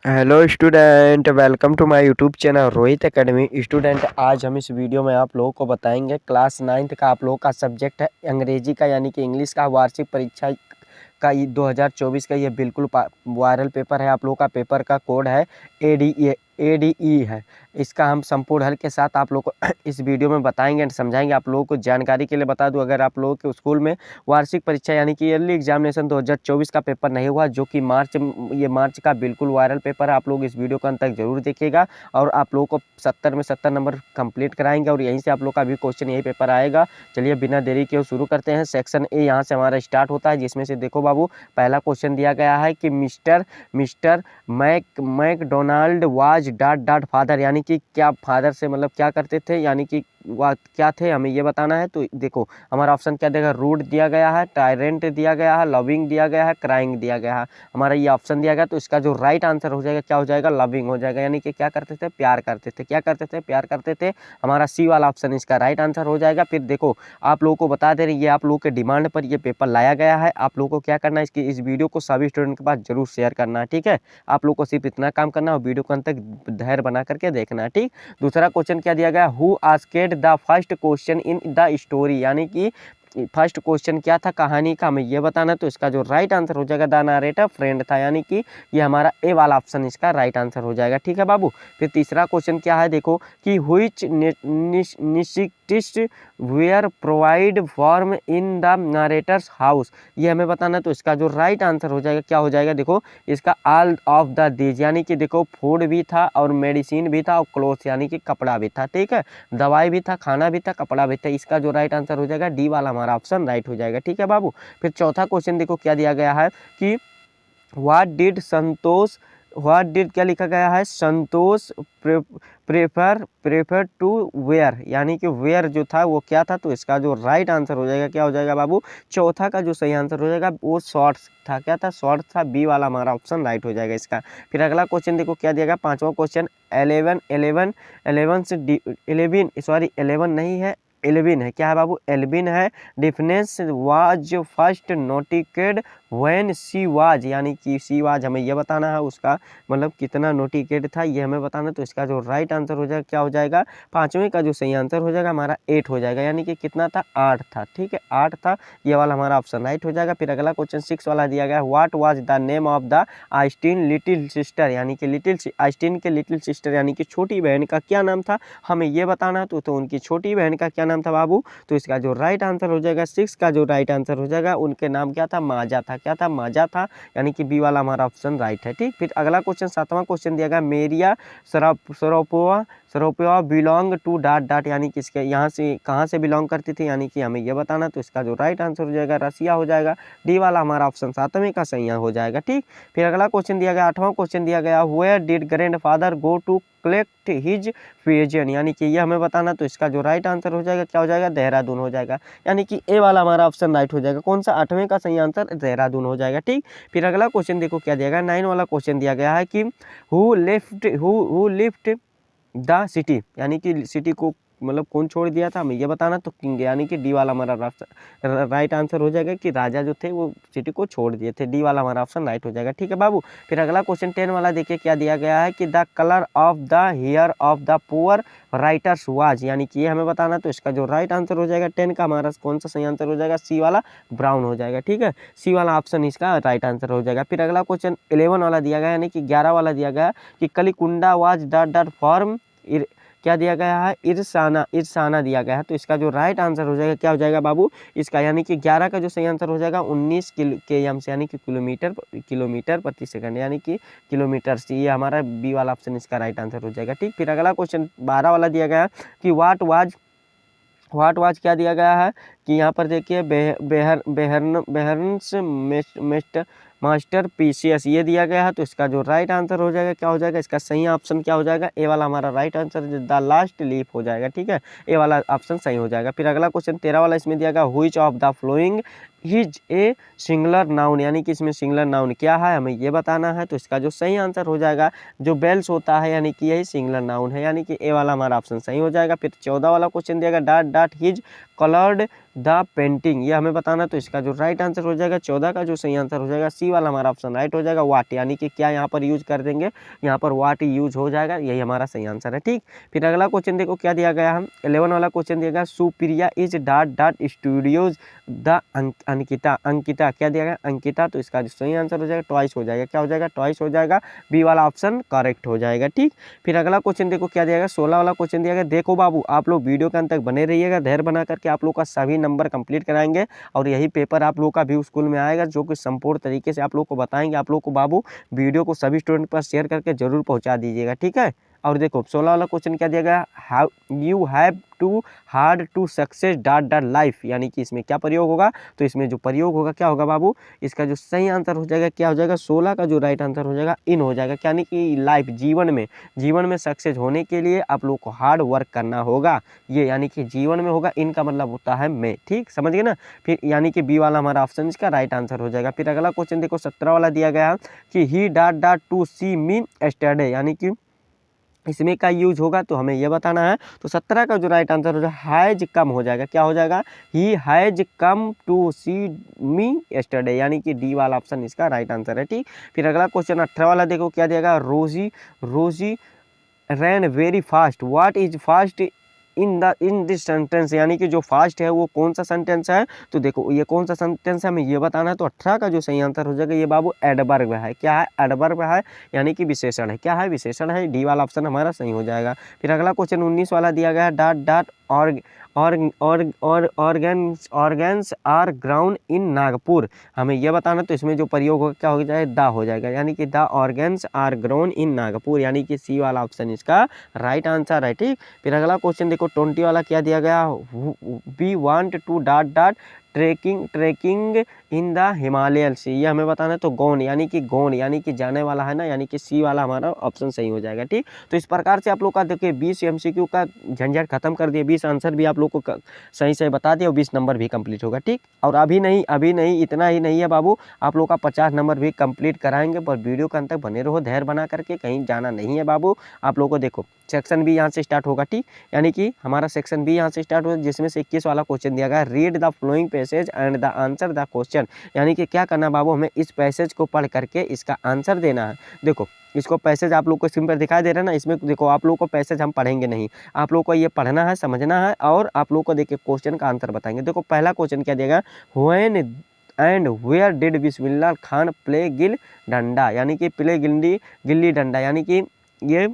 Hello student, welcome to my YouTube channel Rohit Academy. Student, आज हम इस वीडियो में आप लोगों को बताएंगे क्लास 9th का आप लोगों का सब्जेक्ट है अंग्रेजी का, यानी कि इंग्लिश का वार्षिक परीक्षा का ये 2024 का ये बिल्कुल वायरल पेपर है। आप लोगों का पेपर का कोड है ADE है। इसका हम संपूर्ण हल के साथ आप लोग को इस वीडियो में बताएंगे एंड समझाएंगे। आप लोगों को जानकारी के लिए बता दूं, अगर आप लोगों के स्कूल में वार्षिक परीक्षा यानी कि ईयरली एग्जामिनेशन 2024 का पेपर नहीं हुआ, जो कि मार्च का बिल्कुल वायरल पेपर है, आप लोग इस वीडियो को अंत तक जरूर देखिएगा और आप लोगों को 70 में 70 नंबर कंप्लीट कराएंगे और यहीं से आप लोग का भी क्वेश्चन यही पेपर आएगा। चलिए बिना देरी के शुरू करते हैं। सेक्शन ए यहाँ से हमारा स्टार्ट होता है, जिसमें से देखो बाबू, पहला क्वेश्चन दिया गया है कि Mister McDonald was dot dot father, यानी कि क्या फादर से मतलब क्या करते थे, यानी कि वह क्या थे, हमें ये बताना है। तो देखो हमारा ऑप्शन क्या देगा, रूड दिया गया है, टायरेंट दिया गया है, लविंग दिया गया है, क्राइंग दिया गया है। हमारा ये ऑप्शन दिया गया, तो इसका जो राइट आंसर हो जाएगा क्या हो जाएगा, लविंग हो जाएगा, यानी कि क्या करते थे, प्यार करते थे। क्या करते थे, प्यार करते थे। हमारा सी वाला ऑप्शन इसका राइट आंसर हो जाएगा। फिर देखो आप लोगों को बता दे रही, ये आप लोगों के डिमांड पर ये पेपर लाया गया है। आप लोगों को क्या करना है, इसकी इस वीडियो को सभी स्टूडेंट के पास जरूर शेयर करना है, ठीक है। आप लोग को सिर्फ इतना काम करना है और वीडियो को अंत तक धैर्य बना करके देखना है, ठीक। दूसरा क्वेश्चन क्या दिया गया, who asked the first question in the story, यानी कि फर्स्ट क्वेश्चन क्या था कहानी का, हमें ये बताना। तो इसका जो राइट आंसर हो जाएगा, द नरेटर फ्रेंड था, यानी कि ये हमारा ए वाला ऑप्शन इसका राइट आंसर हो जाएगा, ठीक है बाबू। फिर तीसरा क्वेश्चन क्या है, देखो कि व्हिच निशिटिस्ट were provide form in the narrators house, ये हमें बताना। तो इसका जो राइट आंसर हो जाएगा क्या हो जाएगा, देखो इसका ऑल ऑफ द दीज, यानी कि देखो फूड भी था और मेडिसिन भी था और क्लोथ यानी कि कपड़ा भी था, ठीक है। दवाई भी था, खाना भी था, कपड़ा भी था। इसका जो राइट आंसर हो जाएगा डी वाला हमारा ऑप्शन राइट हो जाएगा, ठीक है बाबू। फिर चौथा क्वेश्चन देखो क्या दिया गया है कि व्हाट डिड क्या लिखा गया है, संतोष प्रेफर टू वेयर, यानी कि वेयर जो था वो क्या था। तो इसका जो राइट आंसर हो जाएगा क्या हो जाएगा बाबू, चौथा का जो सही आंसर हो जाएगा वो शॉर्ट्स था। क्या था, शॉर्ट था, बी वाला हमारा ऑप्शन राइट हो जाएगा इसका। फिर अगला क्वेश्चन देखो क्या दिया गया, पांचवा क्वेश्चन 11 नहीं है, 11 है। क्या है बाबू, 11 है। Difference was first noticed when she was, यानी कि सी वाज हमें यह बताना है, उसका मतलब कितना नोटिकेट था ये हमें बताना। तो इसका जो राइट आंसर हो जाएगा क्या हो जाएगा, पांचवें का जो सही आंसर हो जाएगा हमारा 8 हो जाएगा, यानी कि कितना था, 8 था, ठीक है, 8 था। ये वाला हमारा ऑप्शन राइट हो जाएगा। फिर अगला क्वेश्चन 6 वाला दिया गया, what was the name of the Einstein little sister, यानी कि आइंस्टीन के लिटिल सिस्टर यानी कि छोटी बहन का क्या नाम था, हमें ये बताना। तो उनकी छोटी बहन का क्या नाम था बाबू, तो इसका जो राइट आंसर हो जाएगा 6 का जो राइट आंसर हो जाएगा, उनके नाम क्या था, माजा था। क्या था, माजा था, यानी कि बी वाला हमारा ऑप्शन राइट है, ठीक। फिर अगला क्वेश्चन सातवां क्वेश्चन दिया गया, मेरिया सरोपोवा बिलोंग टू डॉट डॉट, यानी कि इसके यहाँ से कहाँ से बिलोंग करती थी, यानी कि हमें यह बताना। तो इसका जो राइट आंसर हो जाएगा रसिया हो जाएगा, डी वाला हमारा ऑप्शन सातवें का सही हो जाएगा, ठीक। फिर अगला क्वेश्चन दिया गया, आठवां क्वेश्चन दिया गया, where did grandfather go to collect his pension, यानी कि ये हमें बताना। तो इसका जो राइट आंसर हो जाएगा क्या हो जाएगा, देहरादून हो जाएगा, यानी कि ए वाला हमारा ऑप्शन राइट हो जाएगा। कौन सा, आठवें का सही आंसर देहरादून हो जाएगा, ठीक। फिर अगला क्वेश्चन देखो क्या दिया गया, 9 वाला क्वेश्चन दिया गया है कि हु लिफ्ट द सिटी, यानी कि सिटी को मतलब कौन छोड़ दिया था, हमें ये बताना। तो किंग, यानी कि डी वाला हमारा राइट आंसर हो जाएगा कि राजा जो थे वो सिटी को छोड़ दिए थे, डी वाला हमारा ऑप्शन राइट हो जाएगा, ठीक है बाबू। फिर अगला क्वेश्चन 10 वाला देखिए क्या दिया गया है कि the colour of the hair of the poor writers was, यानी कि ये हमें बताना। तो इसका जो राइट आंसर हो जाएगा 10 का हमारा कौन सा सही आंसर हो जाएगा, सी वाला ब्राउन हो जाएगा, ठीक है। सी वाला ऑप्शन इसका राइट आंसर हो जाएगा। फिर अगला क्वेश्चन 11 वाला दिया गया, यानी कि 11 वाला दिया गया कि कलिकुंडा वाज डॉट डॉट फॉर्म, क्या दिया गया है, इरसाना दिया गया है। तो इसका जो राइट आंसर हो जाएगा क्या हो जाएगा बाबू, इसका यानी कि 11 का जो सही आंसर हो जाएगा 19 km से, यानी कि किलोमीटर प्रति सेकंड, यानी कि किलोमीटर से, ये हमारा बी वाला ऑप्शन इसका राइट आंसर हो जाएगा, ठीक। फिर अगला क्वेश्चन 12 वाला दिया गया कि व्हाट वाज क्या दिया गया है कि यहाँ पर देखिए बेहरन्स मास्टर पीसीएस ये दिया गया है। तो इसका जो राइट आंसर हो जाएगा क्या हो जाएगा, इसका सही ऑप्शन क्या हो जाएगा, ए वाला हमारा right answer the last leaf हो जाएगा, ठीक है, ए वाला ऑप्शन सही हो जाएगा। फिर अगला क्वेश्चन 13 वाला इसमें दिया गया, which of the flowing his a singular noun, यानी कि इसमें सिंगुलर नाउन क्या है हमें ये बताना है। तो इसका जो सही आंसर हो जाएगा जो बेल्स होता है यानी कि यही सिंगुलर नाउन है, यानी कि ए वाला हमारा ऑप्शन सही हो जाएगा। फिर 14 वाला क्वेश्चन दिया गया dot dot his coloured the painting, ये हमें बताना। तो इसका जो राइट आंसर हो जाएगा 14 का जो सही आंसर हो जाएगा सी वाला हमारा ऑप्शन राइट हो जाएगा वाट, यानी कि क्या यहाँ पर यूज कर देंगे, यहाँ पर वाट यूज हो जाएगा, यही हमारा सही आंसर है। ठीक, फिर अगला क्वेश्चन देखो क्या दिया गया हम 11 वाला क्वेश्चन दिया गया Supriya is dot dot studios the Ankita, Ankita क्या दिया गया अंकिता। तो इसका जो सही आंसर हो जाएगा ट्वाइस हो जाएगा, क्या हो जाएगा ट्वाइस हो जाएगा, बी वाला ऑप्शन करेक्ट हो जाएगा। ठीक, फिर अगला क्वेश्चन देखो क्या दिया गया 16 वाला क्वेश्चन दिया गया। देखो बाबू आप लोग वीडियो के अंत तक बने रहिएगा, धैर्य बना करके आप लोग का सभी नंबर कंप्लीट कराएंगे और यही पेपर आप लोग का भी स्कूल में आएगा जो कि संपूर्ण तरीके से आप लोग को बताएंगे। आप लोग को बाबू वीडियो को सभी स्टूडेंट पर शेयर करके जरूर पहुंचा दीजिएगा। ठीक है, और देखो 16 वाला क्वेश्चन क्या दिया गया how you have to hard to success dot dot life, यानी कि इसमें क्या प्रयोग होगा। तो इसमें जो प्रयोग होगा क्या होगा बाबू, इसका जो सही आंसर हो जाएगा क्या हो जाएगा 16 का जो राइट आंसर हो जाएगा इन हो जाएगा, यानी कि लाइफ जीवन में सक्सेस होने के लिए आप लोग को हार्ड वर्क करना होगा, ये यानी कि जीवन में होगा, इनका मतलब होता है मैं। ठीक, समझ गए ना। फिर यानी कि बी वाला हमारा ऑप्शन इसका राइट आंसर हो जाएगा। फिर अगला क्वेश्चन देखो 17 वाला दिया गया कि ही dot dot to see me yesterday, यानी कि इसमें का यूज होगा तो हमें यह बताना है। तो 17 का जो राइट आंसर हो जाएगा हैज कम हो जाएगा, क्या हो जाएगा he has come to see me yesterday, यानी कि डी वाला ऑप्शन इसका राइट आंसर है। ठीक, फिर अगला क्वेश्चन 18 वाला देखो क्या देगा रोजी रैन very fast, what is fast in this sentence, यानी कि जो फास्ट है वो कौन सा सेंटेंस है। तो देखो ये कौन सा सेंटेंस है हमें ये बताना है। तो 18 का जो सही आंसर हो जाएगा ये बाबू एडवर्ब है, क्या है एडवर्ब है, यानी कि विशेषण है, क्या है विशेषण है, डी वाला ऑप्शन हमारा सही हो जाएगा। फिर अगला क्वेश्चन 19 वाला दिया गया है dot dot organs are ground in Nagpur, हमें यह बताना। तो इसमें जो प्रयोग होगा क्या हो जाएगा द हो जाएगा, यानी कि the organs are ground in Nagpur, यानी कि सी वाला ऑप्शन इसका राइट आंसर है। ठीक, फिर अगला क्वेश्चन देखो 20 वाला क्या दिया गया we want to dot dot trekking in the Himalayas, ये हमें बताना है। तो गौन यानी कि जाने वाला है ना, यानी कि सी वाला हमारा ऑप्शन सही हो जाएगा। ठीक, तो इस प्रकार से आप लोग का देखिए 20 MCQ का झंझट खत्म कर दिए, 20 आंसर भी आप लोग को सही सही बता दिए और 20 नंबर भी कंप्लीट होगा। ठीक, और अभी नहीं इतना ही नहीं है बाबू, आप लोग का 50 नंबर भी कंप्लीट कराएंगे, पर वीडियो के अंत तक बने रहो, धैर्य बना करके, कहीं जाना नहीं है बाबू। आप लोग को देखो सेक्शन बी यहाँ से स्टार्ट होगा। ठीक, यानी कि हमारा सेक्शन बी यहाँ से स्टार्ट होगा, जिसमें से 21 वाला क्वेश्चन दिया गया read the flowing passage and the answer the question, यानी कि क्या करना बाबू हमें इस पैसेज को पढ़ करके इसका आंसर देना है। देखो इसको पैसेज आप लोग को स्क्रीन पर दिखाई दे रहा है ना, इसमें देखो आप लोग को पैसेज हम पढ़ेंगे नहीं, आप लोग को ये पढ़ना है समझना है और आप लोग को देखिए क्वेश्चन का आंसर बताएंगे। देखो पहला क्वेश्चन क्या देगा when and where did Bismillah Khan play gilli danda, यानी कि प्ले गिल्ली डंडा, यानी कि ये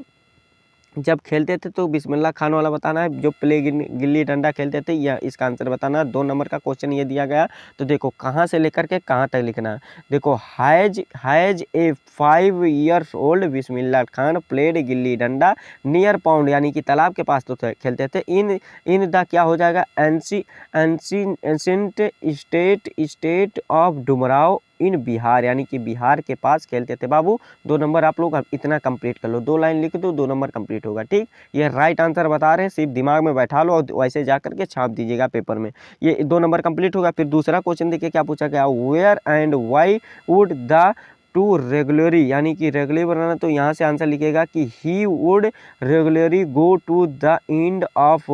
जब खेलते थे तो बिस्मिल्लाह खान वाला बताना है, जो प्ले गिल्ली डंडा खेलते थे या इसका आंसर बताना है। 2 नंबर का क्वेश्चन ये दिया गया, तो देखो कहाँ से लेकर के कहाँ तक लिखना है। देखो has a 5 years old Bismillah Khan played gilli danda near pound, यानी कि तालाब के पास तो खेलते थे। इन द क्या हो जाएगा एंशिएंट स्टेट ऑफ डुमराव इन बिहार, यानी कि बिहार के पास खेलते थे बाबू। 2 नंबर आप लोग इतना कंप्लीट कर लो, 2 लाइन लिख दो 2 नंबर कंप्लीट होगा। ठीक, ये राइट आंसर बता रहे हैं, सिर्फ दिमाग में बैठा लो और वैसे जा करके छाप दीजिएगा पेपर में, ये 2 नंबर कंप्लीट होगा। फिर दूसरा क्वेश्चन देखिए क्या पूछा गया where and why would the to regularly, यानी कि रेगुलरी बनाना, तो यहाँ से आंसर लिखेगा कि he would regularly go to the end of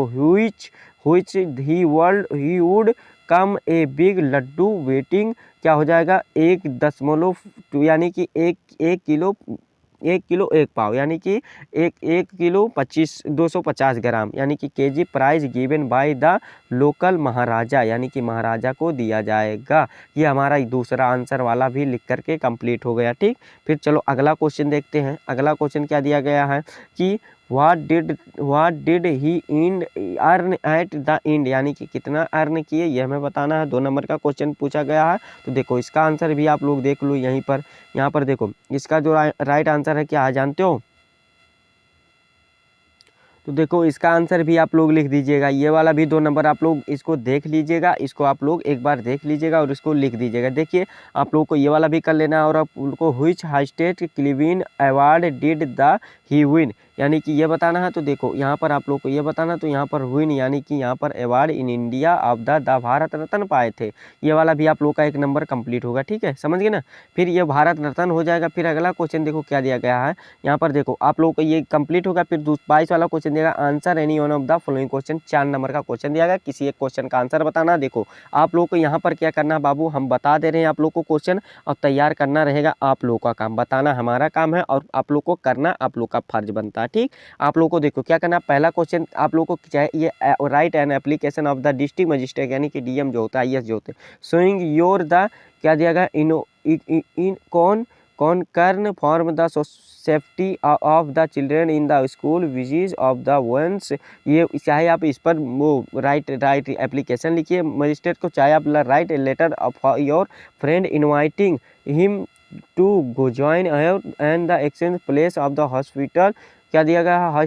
which he would come a big laddoo waiting, क्या हो जाएगा 1.2, यानी कि एक किलो 1 पाव, यानी कि एक किलो 250 ग्राम, यानी कि KG price given by the local maharaja, यानी कि महाराजा को दिया जाएगा। ये हमारा दूसरा आंसर वाला भी लिख करके कंप्लीट हो गया। ठीक, फिर चलो अगला क्वेश्चन देखते हैं। अगला क्वेश्चन क्या दिया गया है कि what did he earn at the end, यानी कि कितना अर्न किए ये हमें बताना है। 2 नंबर का क्वेश्चन पूछा गया है, तो देखो इसका आंसर भी आप लोग देख लो यहीं पर, यहाँ पर देखो इसका जो राइट आंसर है क्या है जानते हो। तो देखो इसका आंसर भी आप लोग लिख दीजिएगा, ये वाला भी 2 नंबर आप लोग इसको देख लीजिएगा, इसको आप लोग एक बार देख लीजिएगा और इसको लिख दीजिएगा। देखिए आप लोग को ये वाला भी कर लेना है, और आप उनको which highest civilian award did the he win, यानी कि ये बताना है। तो देखो यहाँ पर आप लोग को ये बताना, तो यहाँ पर हुई नहीं, यानी कि यहाँ पर award in India of the Bharat Ratna पाए थे। ये वाला भी आप लोग का एक नंबर कंप्लीट होगा, ठीक है, समझ गए ना। फिर ये भारत रत्न हो जाएगा। फिर अगला क्वेश्चन देखो क्या दिया गया है यहाँ पर, देखो आप लोग को ये कंप्लीट होगा। फिर 22 वाला क्वेश्चन दिया answer any one of the following question. 4 number का क्वेश्चन दिया गया, किसी एक क्वेश्चन का आंसर बताना। देखो आप लोग को यहाँ पर क्या करना है बाबू, हम बता दे रहे हैं आप लोग को क्वेश्चन, और तैयार करना रहेगा आप लोग का काम, बताना हमारा काम है और आप लोग को करना आप लोग का फर्ज बनता है, ठीक। आप लोग को देखो क्या करना है, पहला क्वेश्चन आप लोग को चाहे ये right an application of the district magistrate यानी कि डीएम जो होता है, आईएएस जो होते हैं, शोइंग योर द क्या दिया गया इन कौन concern form the safety of the children in the school विजिज ऑफ द वंस। ये चाहे आप इस पर वो राइट एप्लीकेशन लिखिए मजिस्ट्रेट को, चाहे आप write a letter of your friend inviting him to go join and the exchange place of the hospital. क्या दिया गया है,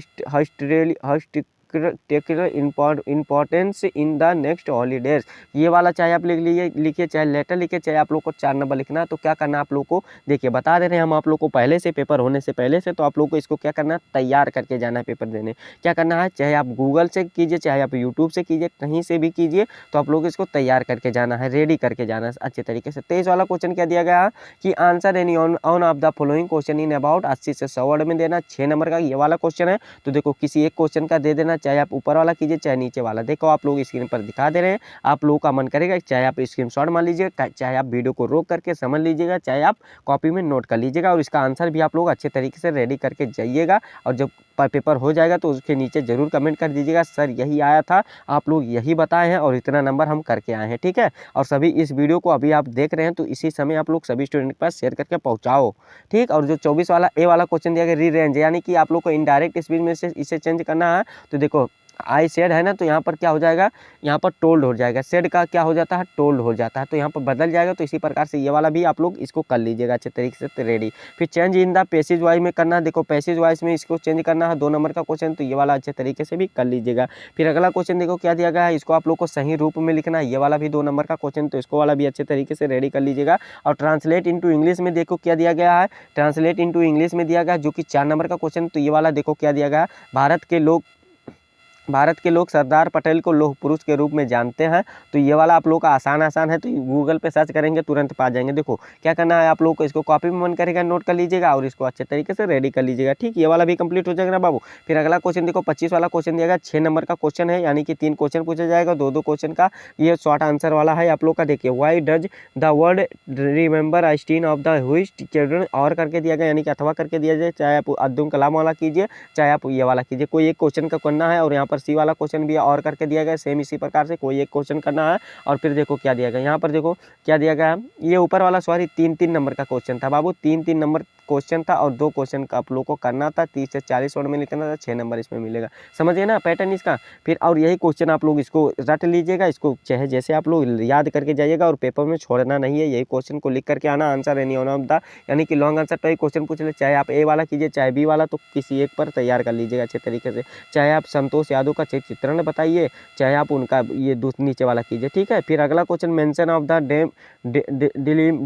importance in the next holidays. ये वाला चाहे आप लिखिए चाहे लेटर लिखिए, चाहे आप लोग को 4 नंबर लिखना है। तो क्या करना है आप लोग को, देखिए बता दे रहे हैं हम आप लोग को पहले से, पेपर होने से पहले से। तो आप लोग को इसको क्या करना है, तैयार करके जाना है पेपर देने। क्या करना है, चाहे आप गूगल से कीजिए, चाहे आप यूट्यूब से कीजिए, कहीं से भी कीजिए, तो आप लोग इसको तैयार करके जाना है, रेडी करके जाना है अच्छे तरीके से। 23 वाला क्वेश्चन क्या दिया गया है कि answer any on off the following question in about 80 से 100 वर्ड में देना। 6 नंबर का ये वाला क्वेश्चन है। तो देखो किसी एक क्वेश्चन का दे देना, चाहे आप ऊपर वाला कीजिए चाहे नीचे वाला। देखो आप लोग स्क्रीन पर दिखा दे रहे हैं, आप लोगों का मन करेगा चाहे आप स्क्रीनशॉट मान लीजिएगा, चाहे आप वीडियो को रोक करके समझ लीजिएगा, चाहे आप कॉपी में नोट कर लीजिएगा, और इसका आंसर भी आप लोग अच्छे तरीके से रेडी करके जाइएगा। और जब पेपर हो जाएगा तो उसके नीचे जरूर कमेंट कर दीजिएगा सर यही आया था, आप लोग यही बताए हैं और इतना नंबर हम करके आए हैं, ठीक है। और सभी इस वीडियो को अभी आप देख रहे हैं तो इसी समय आप लोग सभी स्टूडेंट के पास शेयर करके पहुंचाओ, ठीक। और जो 24 वाला ए वाला क्वेश्चन दिया गया रीअरेंज, यानी कि आप लोग को इनडायरेक्ट स्पीच में से इसे चेंज करना है। तो देखो आई सेड है ना, तो यहाँ पर क्या हो जाएगा, यहाँ पर टोल्ड हो जाएगा, सेड का क्या हो जाता है, टोल्ड हो जाता है, तो यहाँ पर बदल जाएगा। तो इसी प्रकार से ये वाला भी आप लोग इसको कर लीजिएगा अच्छे तरीके से रेडी। फिर change in the passage wise में करना है, देखो पैसेज वाइज में इसको चेंज करना है, 2 नंबर का क्वेश्चन, तो ये वाला अच्छे तरीके से भी कर लीजिएगा। फिर अगला क्वेश्चन देखो क्या दिया गया है, इसको आप लोग को सही रूप में लिखना है, ये वाला भी 2 नंबर का क्वेश्चन, तो इसको वाला भी अच्छे तरीके से रेडी कर लीजिएगा। और ट्रांसलेट इंटू इंग्लिश में देखो क्या दिया गया है, ट्रांसलेट इंटू इंग्लिश में दिया गया जो कि 4 नंबर का क्वेश्चन। तो ये वाला देखो क्या दिया गया, भारत के लोग सरदार पटेल को लौह पुरुष के रूप में जानते हैं। तो ये वाला आप लोग का आसान है, तो गूगल पे सर्च करेंगे तुरंत पा जाएंगे। देखो क्या करना है आप लोग को, इसको कॉपी में मन करेगा नोट कर लीजिएगा और इसको अच्छे तरीके से रेडी कर लीजिएगा, ठीक। ये वाला भी कंप्लीट हो जाएगा ना बाबू। फिर अगला क्वेश्चन देखो 25 वाला क्वेश्चन दिया गया, 6 नंबर का क्वेश्चन है, यानी कि 3 क्वेश्चन पूछा जाएगा, 2-2 क्वेश्चन का ये शॉर्ट आंसर वाला है आप लोग का। देखिए why does the word remember Einstein of the हुइस्ट चिल्ड्रन, और करके दिया गया यानी कि अथवा करके दिया जाए, चाहे आप अब्दुल कलाम वाला कीजिए चाहे आप ये वाला कीजिए, कोई एक क्वेश्चन का करना है। और यहाँ पर सी वाला क्वेश्चन भी और करके दिया गया, सेम इसी प्रकार से कोई एक क्वेश्चन करना है। और फिर देखो क्या दिया गया, यहाँ पर देखो क्या दिया गया, ये ऊपर वाला सॉरी 3-3 नंबर का क्वेश्चन था बाबू, 3-3 नंबर क्वेश्चन था और 2 क्वेश्चन का आप लोग को करना था, 30 से 40 वर्ड में लिखना था, 6 नंबर इसमें मिलेगा, समझिए ना पैटर्न इसका। फिर और यही क्वेश्चन आप लोग इसको रट लीजिएगा, इसको चाहे जैसे आप लोग याद करके जाइएगा और पेपर में छोड़ना नहीं है, यही क्वेश्चन को लिख करके आना, answer any one of the, यानी कि लॉन्ग आंसर तो क्वेश्चन पूछ ले, चाहे आप ए वाला कीजिए चाहे बी वाला, तो किसी एक पर तैयार कर लीजिएगा अच्छे तरीके से। चाहे आप संतोष यादव का चित्रण बताइए, चाहे आप उनका ये नीचे वाला कीजिए, ठीक है। फिर अगला question mention of the dame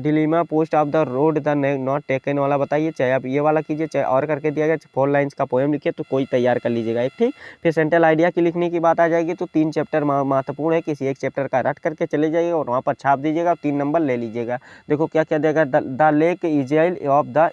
dilemma post of the road the not taken वाला बताइए, चाहे आप ये वाला कीजिए चाहे और करके दिया गया, 4 लाइन्स का पोएम लिखिए, तो कोई तैयार कर लीजिएगा एक, ठीक। फिर सेंट्रल आइडिया की लिखने की बात आ जाएगी तो 3 चैप्टर महत्वपूर्ण है, किसी एक चैप्टर का रट करके चले जाइएगा और वहाँ पर छाप दीजिएगा और 3 नंबर ले लीजिएगा। देखो क्या क्या देगा, the lake Israel of the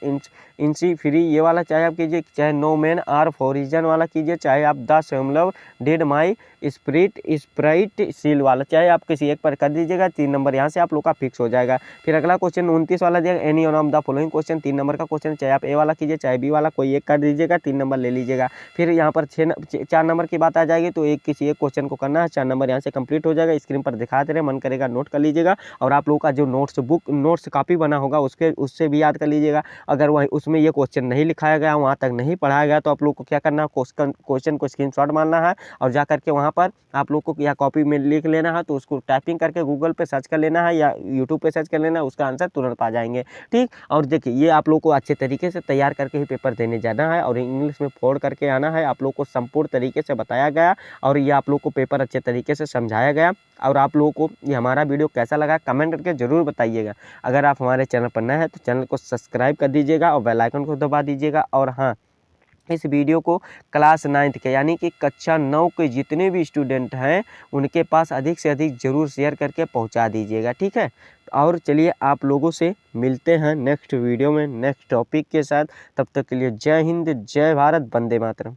इंसी फ्री, ये वाला चाहे आप कीजिए, चाहे नो मैन आर फॉरिजन वाला कीजिए, चाहे आप द सेमलव डिड माई स्प्राइट सील वाला, चाहे आप किसी एक पर कर दीजिएगा, 3 नंबर यहाँ से आप लोग का फिक्स हो जाएगा। फिर अगला क्वेश्चन 29 वाला दिया, any one of the following question, 3 number का क्वेश्चन, चाहे आप ए वाला कीजिए चाहे बी वाला, कोई एक कर दीजिएगा, 3 नंबर ले लीजिएगा। फिर यहाँ पर 4 नंबर की बात आ जाएगी तो किसी एक क्वेश्चन को करना है, 4 नंबर यहाँ से कंप्लीट हो जाएगा। स्क्रीन पर दिखा दे रहे, मन करेगा नोट कर लीजिएगा और आप लोग का जो नोट्स कॉपी बना होगा उससे भी याद कर लीजिएगा। अगर वही उसमें ये क्वेश्चन नहीं लिखाया गया, वहाँ तक नहीं पढ़ाया गया, तो आप लोग को क्या करना है, क्वेश्चन को स्क्रीनशॉट मारना है और जा करके वहाँ पर आप लोग को या कॉपी में लिख लेना है, तो उसको टाइपिंग करके गूगल पे सर्च कर लेना है या यूट्यूब पे सर्च कर लेना है, उसका आंसर तुरंत पा जाएंगे, ठीक। और देखिए ये आप लोग को अच्छे तरीके से तैयार करके ही पेपर देने जाना है और इंग्लिश में फोड़ करके आना है, आप लोग को संपूर्ण तरीके से बताया गया और ये आप लोग को पेपर अच्छे तरीके से समझाया गया। और आप लोगों को ये हमारा वीडियो कैसा लगा कमेंट करके ज़रूर बताइएगा। अगर आप हमारे चैनल पर नए हैं तो चैनल को सब्सक्राइब कर दीजिएगा और बेल आइकन को दबा दीजिएगा। और हाँ, इस वीडियो को क्लास 9th के यानी कि कक्षा 9 के जितने भी स्टूडेंट हैं उनके पास अधिक से अधिक ज़रूर शेयर करके पहुंचा दीजिएगा, ठीक है। और चलिए आप लोगों से मिलते हैं नेक्स्ट वीडियो में नेक्स्ट टॉपिक के साथ। तब तक के लिए जय हिंद, जय भारत, वंदे मातरम।